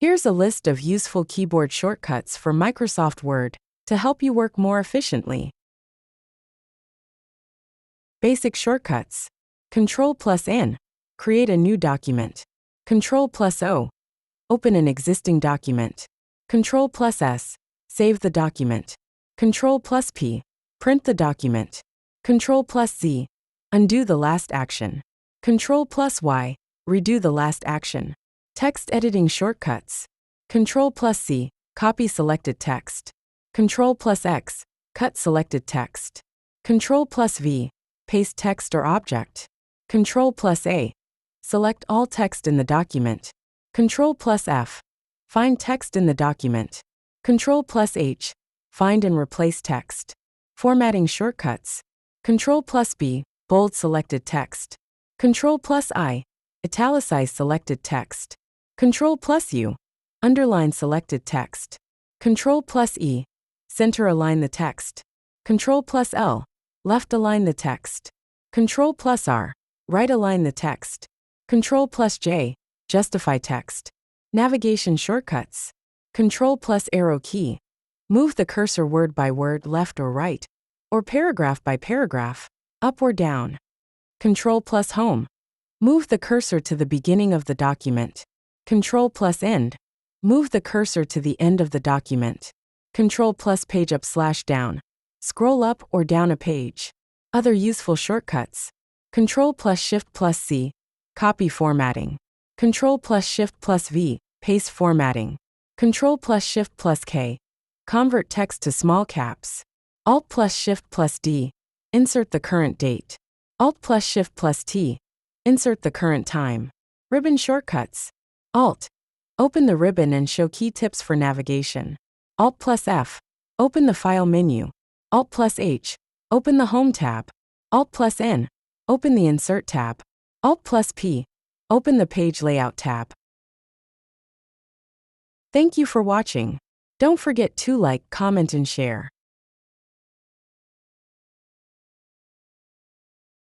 Here's a list of useful keyboard shortcuts for Microsoft Word to help you work more efficiently. Basic shortcuts. Ctrl+N. Create a new document. Ctrl+O. Open an existing document. Ctrl+S. Save the document. Ctrl+P. Print the document. Ctrl+Z. Undo the last action. Ctrl+Y. Redo the last action. Text editing shortcuts. Ctrl+C. Copy selected text. Ctrl+X. Cut selected text. Ctrl+V. Paste text or object. Ctrl+A. Select all text in the document. Ctrl+F. Find text in the document. Ctrl+H. Find and replace text. Formatting shortcuts. Ctrl+B. Bold selected text. Ctrl+I. Italicize selected text. Ctrl+U. Underline selected text. Ctrl+E. Center align the text. Ctrl+L. Left align the text. Ctrl+R. Right align the text. Ctrl+J. Justify text. Navigation shortcuts. Ctrl+arrow key. Move the cursor word by word left or right, or paragraph by paragraph, up or down. Ctrl+home. Move the cursor to the beginning of the document. Ctrl+end. Move the cursor to the end of the document. Ctrl+page up/down. Scroll up or down a page. Other useful shortcuts. Ctrl+Shift+C. Copy formatting. Ctrl+Shift+V. Paste formatting. Ctrl+Shift+K. Convert text to small caps. Alt+Shift+D. Insert the current date. Alt+Shift+T. Insert the current time. Ribbon shortcuts. Alt. Open the ribbon and show key tips for navigation. Alt+F. Open the File menu. Alt+H. Open the Home tab. Alt+N. Open the Insert tab. Alt+P. Open the Page Layout tab. Thank you for watching. Don't forget to like, comment, and share.